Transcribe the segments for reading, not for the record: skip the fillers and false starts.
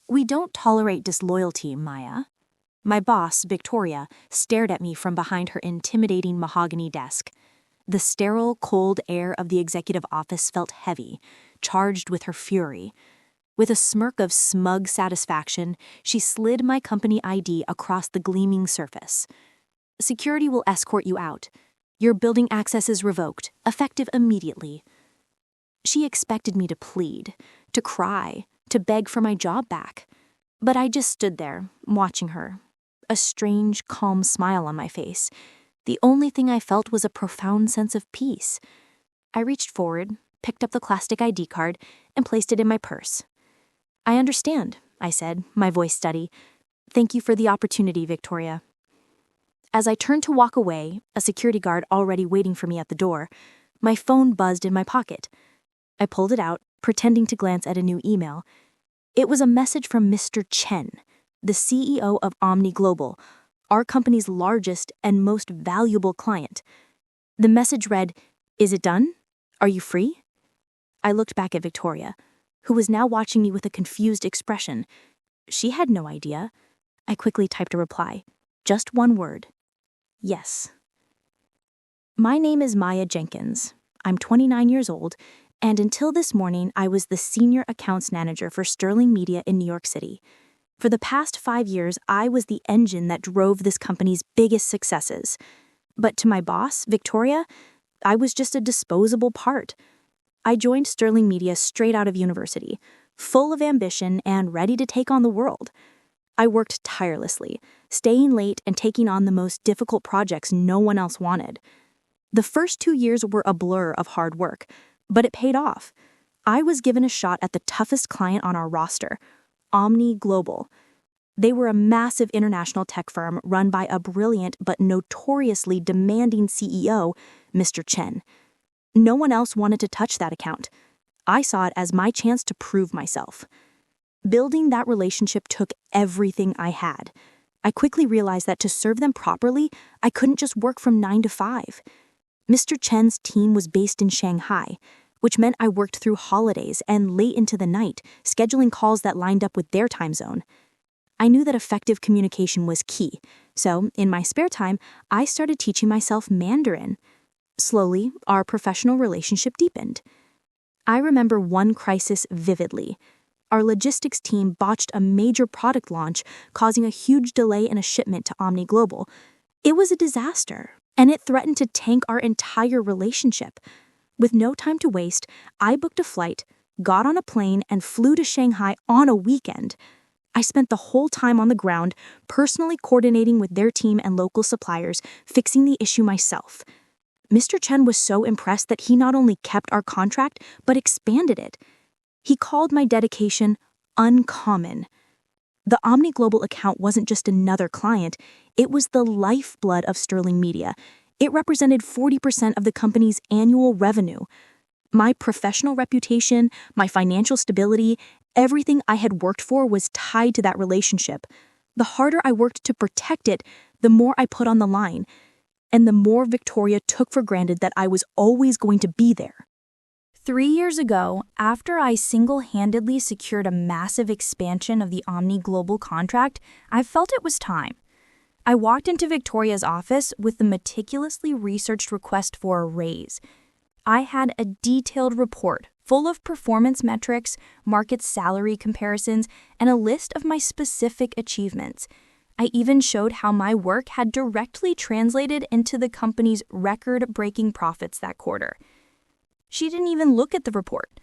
We don't tolerate disloyalty, Maya. My boss, Victoria, stared at me from behind her intimidating mahogany desk. The sterile, cold air of the executive office felt heavy, charged with her fury. With a smirk of smug satisfaction, she slid my company ID across the gleaming surface. Security will escort you out. Your building access is revoked, effective immediately. She expected me to plead, to cry, to beg for my job back. But I just stood there, watching her, a strange, calm smile on my face. The only thing I felt was a profound sense of peace. I reached forward, picked up the plastic ID card, and placed it in my purse. "I understand," I said, my voice steady. "Thank you for the opportunity, Victoria." As I turned to walk away, a security guard already waiting for me at the door, my phone buzzed in my pocket. I pulled it out, pretending to glance at a new email. It was a message from Mr. Chen, the CEO of Omni Global, our company's largest and most valuable client. The message read, "Is it done? Are you free?" I looked back at Victoria, who was now watching me with a confused expression. She had no idea. I quickly typed a reply. Just one word. Yes. My name is Maya Jenkins. I'm 29 years old, and until this morning, I was the senior accounts manager for Sterling Media in New York City. For the past 5 years, I was the engine that drove this company's biggest successes. But to my boss, Victoria, I was just a disposable part. I joined Sterling Media straight out of university, full of ambition and ready to take on the world. I worked tirelessly, staying late and taking on the most difficult projects no one else wanted. The first 2 years were a blur of hard work, but it paid off. I was given a shot at the toughest client on our roster, Omni Global. They were a massive international tech firm run by a brilliant but notoriously demanding CEO, Mr. Chen. No one else wanted to touch that account. I saw it as my chance to prove myself. Building that relationship took everything I had. I quickly realized that to serve them properly, I couldn't just work from 9 to 5. Mr. Chen's team was based in Shanghai, which meant I worked through holidays and late into the night, scheduling calls that lined up with their time zone. I knew that effective communication was key, so in my spare time, I started teaching myself Mandarin. Slowly, our professional relationship deepened. I remember one crisis vividly. Our logistics team botched a major product launch, causing a huge delay in a shipment to Omni Global. It was a disaster, and it threatened to tank our entire relationship. With no time to waste, I booked a flight, got on a plane, and flew to Shanghai on a weekend. I spent the whole time on the ground, personally coordinating with their team and local suppliers, fixing the issue myself. Mr. Chen was so impressed that he not only kept our contract, but expanded it. He called my dedication uncommon. The Omni Global account wasn't just another client, it was the lifeblood of Sterling Media. It represented 40% of the company's annual revenue. My professional reputation, my financial stability, everything I had worked for was tied to that relationship. The harder I worked to protect it, the more I put on the line, and the more Victoria took for granted that I was always going to be there. 3 years ago, after I single-handedly secured a massive expansion of the Omni Global contract, I felt it was time. I walked into Victoria's office with the meticulously researched request for a raise. I had a detailed report full of performance metrics, market salary comparisons, and a list of my specific achievements. I even showed how my work had directly translated into the company's record-breaking profits that quarter. She didn't even look at the report.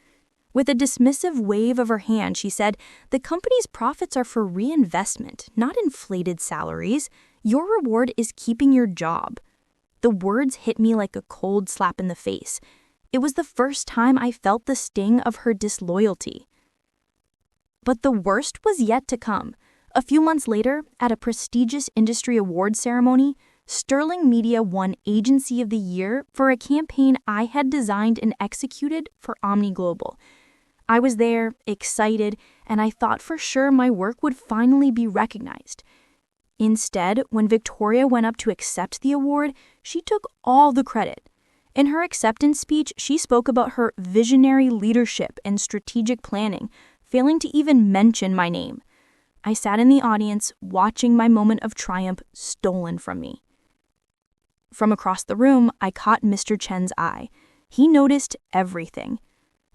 With a dismissive wave of her hand, she said, "The company's profits are for reinvestment, not inflated salaries. Your reward is keeping your job." The words hit me like a cold slap in the face. It was the first time I felt the sting of her disloyalty. But the worst was yet to come. A few months later, at a prestigious industry awards ceremony, Sterling Media won Agency of the Year for a campaign I had designed and executed for Omni Global. I was there, excited, and I thought for sure my work would finally be recognized. Instead, when Victoria went up to accept the award, she took all the credit. In her acceptance speech, she spoke about her visionary leadership and strategic planning, failing to even mention my name. I sat in the audience, watching my moment of triumph stolen from me. From across the room, I caught Mr. Chen's eye. He noticed everything.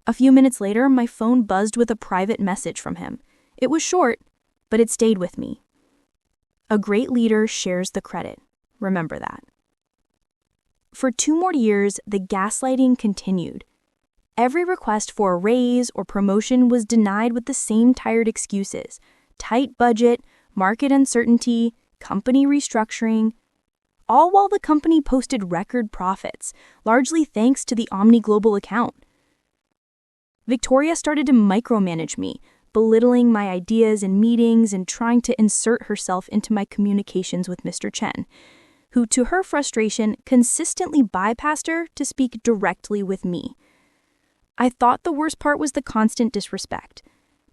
A few minutes later, my phone buzzed with a private message from him. It was short, but it stayed with me. A great leader shares the credit. Remember that. For 2 more years, the gaslighting continued. Every request for a raise or promotion was denied with the same tired excuses: tight budget, market uncertainty, company restructuring, all while the company posted record profits, largely thanks to the Omni Global account. Victoria started to micromanage me, belittling my ideas in meetings and trying to insert herself into my communications with Mr. Chen, who, to her frustration, consistently bypassed her to speak directly with me. I thought the worst part was the constant disrespect,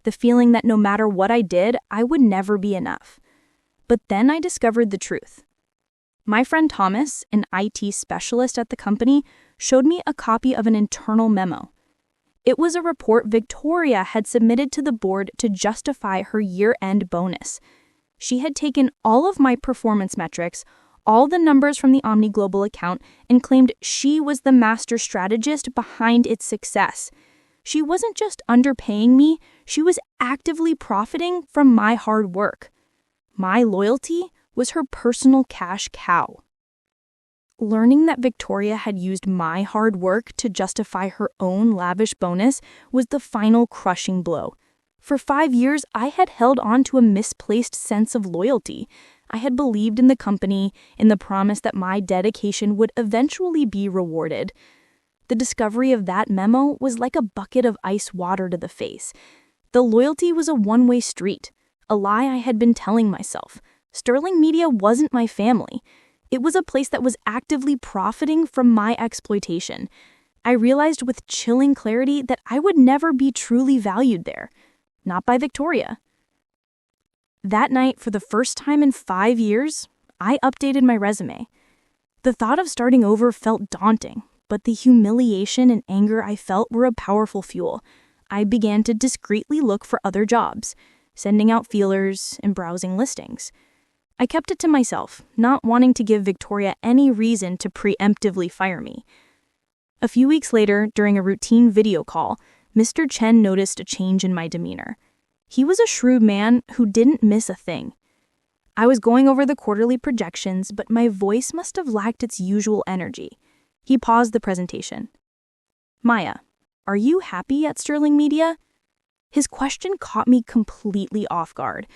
the feeling that no matter what I did, I would never be enough. But then I discovered the truth. My friend Thomas, an IT specialist at the company, showed me a copy of an internal memo. It was a report Victoria had submitted to the board to justify her year-end bonus. She had taken all of my performance metrics, all the numbers from the Omni Global account, and claimed she was the master strategist behind its success. She wasn't just underpaying me, she was actively profiting from my hard work. My loyalty was her personal cash cow. Learning that Victoria had used my hard work to justify her own lavish bonus was the final crushing blow. For 5 years, I had held on to a misplaced sense of loyalty. I had believed in the company, in the promise that my dedication would eventually be rewarded. The discovery of that memo was like a bucket of ice water to the face. The loyalty was a one-way street, a lie I had been telling myself. Sterling Media wasn't my family. It was a place that was actively profiting from my exploitation. I realized with chilling clarity that I would never be truly valued there, not by Victoria. That night, for the first time in 5 years, I updated my resume. The thought of starting over felt daunting, but the humiliation and anger I felt were a powerful fuel. I began to discreetly look for other jobs, sending out feelers and browsing listings. I kept it to myself, not wanting to give Victoria any reason to preemptively fire me. A few weeks later, during a routine video call, Mr. Chen noticed a change in my demeanor. He was a shrewd man who didn't miss a thing. I was going over the quarterly projections, but my voice must have lacked its usual energy. He paused the presentation. "Maya, are you happy at Sterling Media?" His question caught me completely off guard.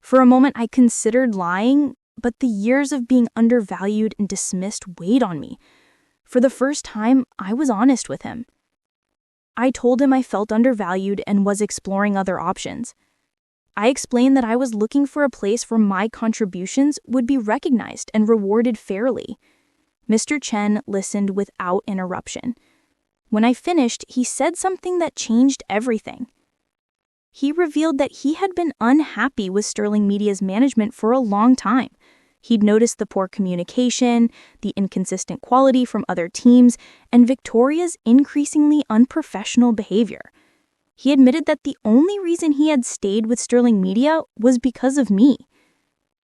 For a moment, I considered lying, but the years of being undervalued and dismissed weighed on me. For the first time, I was honest with him. I told him I felt undervalued and was exploring other options. I explained that I was looking for a place where my contributions would be recognized and rewarded fairly. Mr. Chen listened without interruption. When I finished, he said something that changed everything. He revealed that he had been unhappy with Sterling Media's management for a long time. He'd noticed the poor communication, the inconsistent quality from other teams, and Victoria's increasingly unprofessional behavior. He admitted that the only reason he had stayed with Sterling Media was because of me.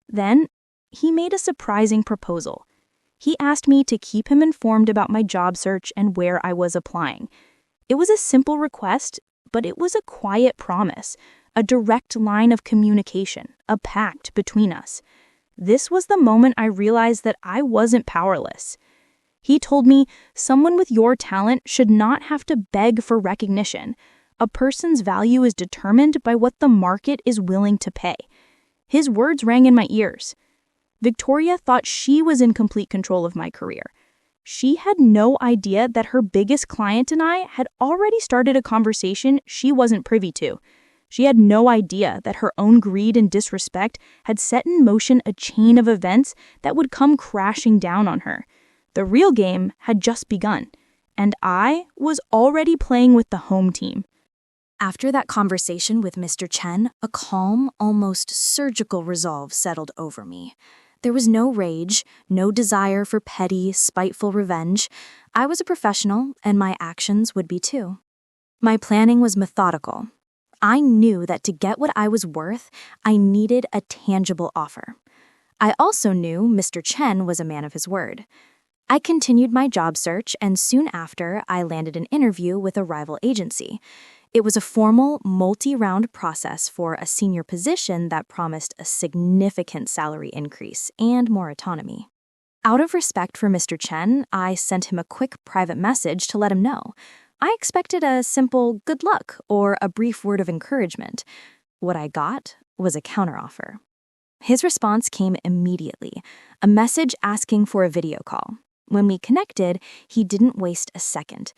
Then, he made a surprising proposal. He asked me to keep him informed about my job search and where I was applying. It was a simple request, but it was a quiet promise, a direct line of communication, a pact between us. This was the moment I realized that I wasn't powerless. He told me, "Someone with your talent should not have to beg for recognition. A person's value is determined by what the market is willing to pay." His words rang in my ears. Victoria thought she was in complete control of my career. She had no idea that her biggest client and I had already started a conversation she wasn't privy to. She had no idea that her own greed and disrespect had set in motion a chain of events that would come crashing down on her. The real game had just begun, and I was already playing with the home team. After that conversation with Mr. Chen, a calm, almost surgical resolve settled over me. There was no rage, no desire for petty, spiteful revenge. I was a professional, and my actions would be too. My planning was methodical. I knew that to get what I was worth, I needed a tangible offer. I also knew Mr. Chen was a man of his word. I continued my job search, and soon after, I landed an interview with a rival agency. It was a formal, multi-round process for a senior position that promised a significant salary increase and more autonomy. Out of respect for Mr. Chen, I sent him a quick private message to let him know. I expected a simple good luck or a brief word of encouragement. What I got was a counteroffer. His response came immediately, a message asking for a video call. When we connected, he didn't waste a second.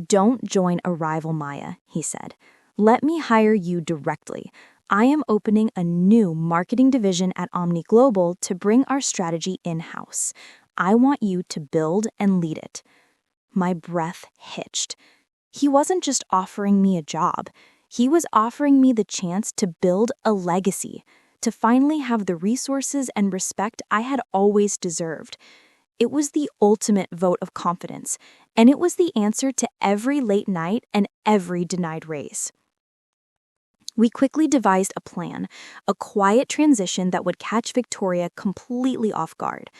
"Don't join a rival, Maya," he said. "Let me hire you directly. I am opening a new marketing division at Omni Global to bring our strategy in-house. I want you to build and lead it." My breath hitched. He wasn't just offering me a job. He was offering me the chance to build a legacy, to finally have the resources and respect I had always deserved. It was the ultimate vote of confidence, and it was the answer to every late night and every denied raise. We quickly devised a plan, a quiet transition that would catch Victoria completely off guard.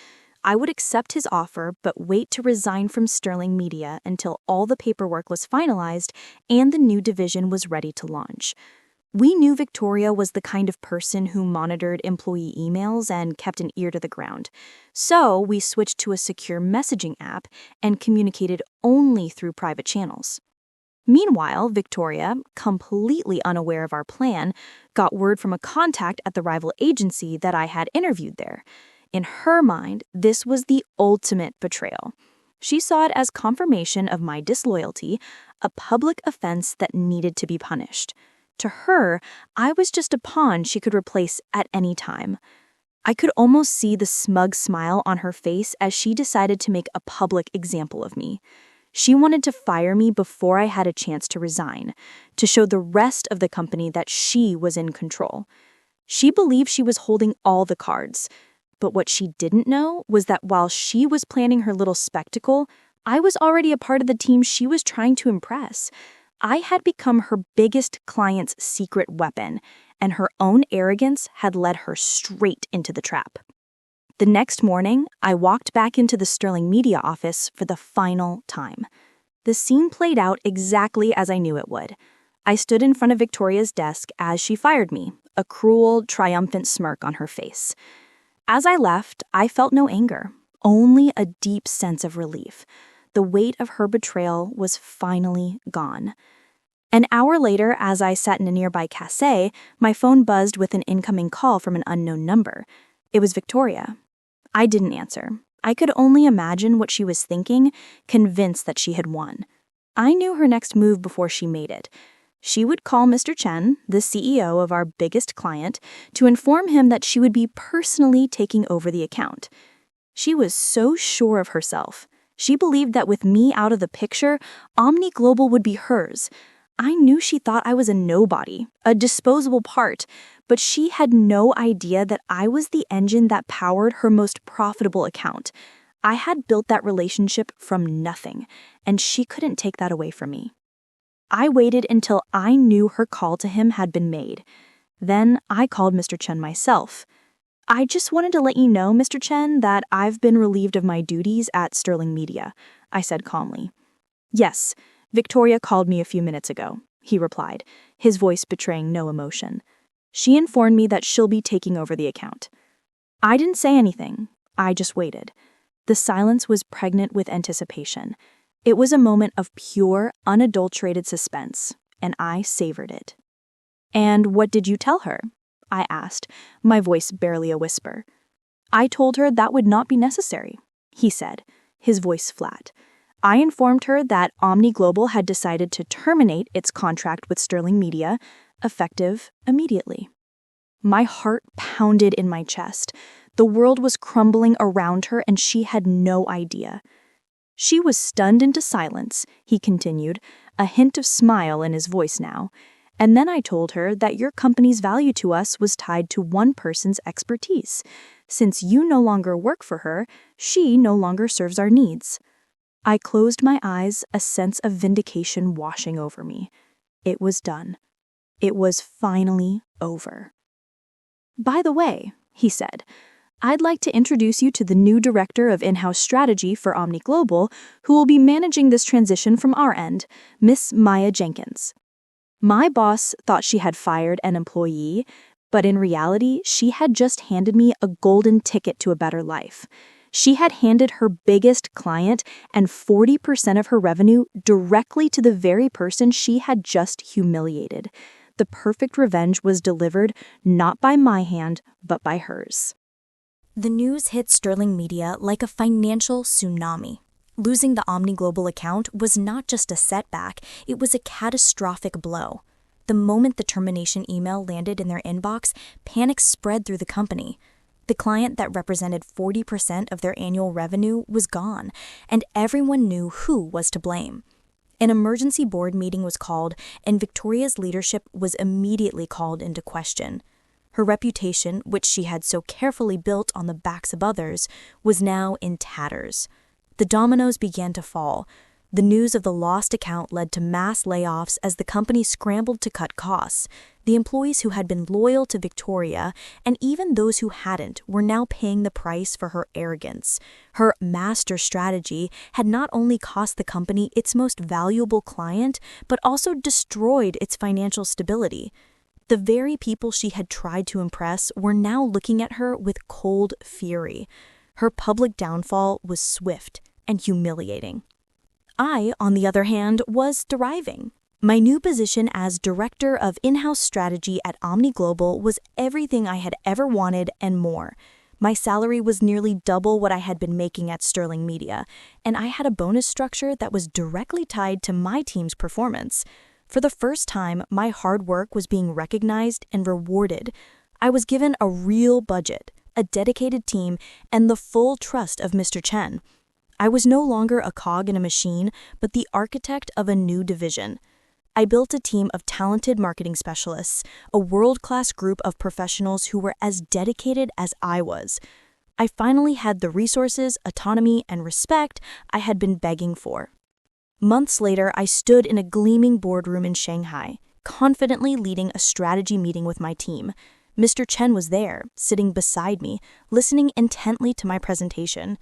I would accept his offer, but wait to resign from Sterling Media until all the paperwork was finalized and the new division was ready to launch. We knew Victoria was the kind of person who monitored employee emails and kept an ear to the ground. So we switched to a secure messaging app and communicated only through private channels. Meanwhile, Victoria, completely unaware of our plan, got word from a contact at the rival agency that I had interviewed there. In her mind, this was the ultimate betrayal. She saw it as confirmation of my disloyalty, a public offense that needed to be punished. To her, I was just a pawn she could replace at any time. I could almost see the smug smile on her face as she decided to make a public example of me. She wanted to fire me before I had a chance to resign, to show the rest of the company that she was in control. She believed she was holding all the cards, but what she didn't know was that while she was planning her little spectacle, I was already a part of the team she was trying to impress. I had become her biggest client's secret weapon, and her own arrogance had led her straight into the trap. The next morning, I walked back into the Sterling Media office for the final time. The scene played out exactly as I knew it would. I stood in front of Victoria's desk as she fired me, a cruel, triumphant smirk on her face. As I left, I felt no anger, only a deep sense of relief. The weight of her betrayal was finally gone. An hour later, as I sat in a nearby cafe, my phone buzzed with an incoming call from an unknown number. It was Victoria. I didn't answer. I could only imagine what she was thinking, convinced that she had won. I knew her next move before she made it. She would call Mr. Chen, the CEO of our biggest client, to inform him that she would be personally taking over the account. She was so sure of herself. She believed that with me out of the picture, Omni Global would be hers. I knew she thought I was a nobody, a disposable part, but she had no idea that I was the engine that powered her most profitable account. I had built that relationship from nothing, and she couldn't take that away from me. I waited until I knew her call to him had been made. Then I called Mr. Chen myself. "I just wanted to let you know, Mr. Chen, that I've been relieved of my duties at Sterling Media," I said calmly. "Yes, Victoria called me a few minutes ago," he replied, his voice betraying no emotion. "She informed me that she'll be taking over the account." I didn't say anything. I just waited. The silence was pregnant with anticipation. It was a moment of pure, unadulterated suspense, and I savored it. "And what did you tell her?" I asked, my voice barely a whisper. "I told her that would not be necessary," he said, his voice flat. "I informed her that Omni Global had decided to terminate its contract with Sterling Media, effective immediately." My heart pounded in my chest. The world was crumbling around her, and she had no idea. "She was stunned into silence," he continued, a hint of smile in his voice now. "And then I told her that your company's value to us was tied to one person's expertise. Since you no longer work for her, she no longer serves our needs." I closed my eyes, a sense of vindication washing over me. It was done. It was finally over. "By the way," he said, "I'd like to introduce you to the new director of in-house strategy for Omni Global, who will be managing this transition from our end, Miss Maya Jenkins." My boss thought she had fired an employee, but in reality, she had just handed me a golden ticket to a better life. She had handed her biggest client and 40% of her revenue directly to the very person she had just humiliated. The perfect revenge was delivered not by my hand, but by hers. The news hit Sterling Media like a financial tsunami. Losing the Omni Global account was not just a setback, it was a catastrophic blow. The moment the termination email landed in their inbox, panic spread through the company. The client that represented 40% of their annual revenue was gone, and everyone knew who was to blame. An emergency board meeting was called, and Victoria's leadership was immediately called into question. Her reputation, which she had so carefully built on the backs of others, was now in tatters. The dominoes began to fall. The news of the lost account led to mass layoffs as the company scrambled to cut costs. The employees who had been loyal to Victoria, and even those who hadn't, were now paying the price for her arrogance. Her master strategy had not only cost the company its most valuable client, but also destroyed its financial stability. The very people she had tried to impress were now looking at her with cold fury. Her public downfall was swift and humiliating. I, on the other hand, was thriving. My new position as Director of In-House Strategy at Omni Global was everything I had ever wanted and more. My salary was nearly double what I had been making at Sterling Media, and I had a bonus structure that was directly tied to my team's performance. For the first time, my hard work was being recognized and rewarded. I was given a real budget, a dedicated team, and the full trust of Mr. Chen. I was no longer a cog in a machine, but the architect of a new division. I built a team of talented marketing specialists, a world-class group of professionals who were as dedicated as I was. I finally had the resources, autonomy, and respect I had been begging for. Months later, I stood in a gleaming boardroom in Shanghai, confidently leading a strategy meeting with my team. Mr. Chen was there, sitting beside me, listening intently to my presentation.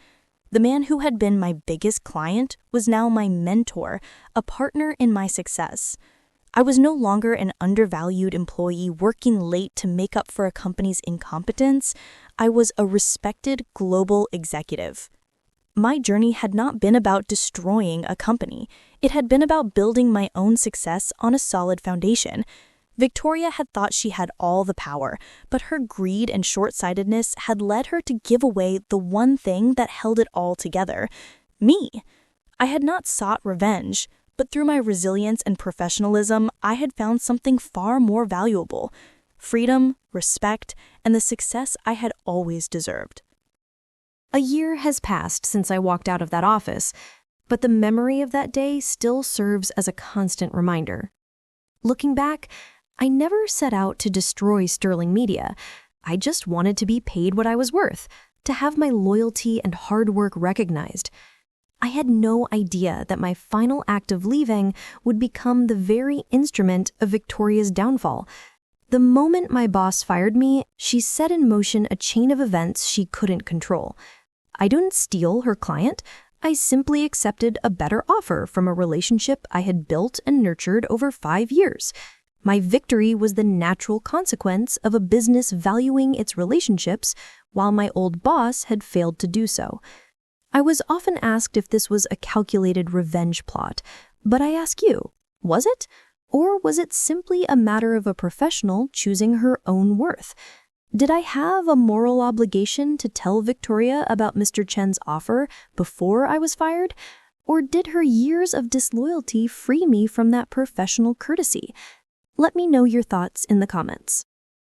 The man who had been my biggest client was now my mentor, a partner in my success. I was no longer an undervalued employee working late to make up for a company's incompetence. I was a respected global executive. My journey had not been about destroying a company. It had been about building my own success on a solid foundation. Victoria had thought she had all the power, but her greed and short-sightedness had led her to give away the one thing that held it all together: me. I had not sought revenge, but through my resilience and professionalism, I had found something far more valuable: freedom, respect, and the success I had always deserved. A year has passed since I walked out of that office, but the memory of that day still serves as a constant reminder. Looking back, I never set out to destroy Sterling Media. I just wanted to be paid what I was worth, to have my loyalty and hard work recognized. I had no idea that my final act of leaving would become the very instrument of Victoria's downfall. The moment my boss fired me, she set in motion a chain of events she couldn't control. I didn't steal her client. I simply accepted a better offer from a relationship I had built and nurtured over 5 years. My victory was the natural consequence of a business valuing its relationships, while my old boss had failed to do so. I was often asked if this was a calculated revenge plot, but I ask you, was it? Or was it simply a matter of a professional choosing her own worth? Did I have a moral obligation to tell Victoria about Mr. Chen's offer before I was fired? Or did her years of disloyalty free me from that professional courtesy? Let me know your thoughts in the comments.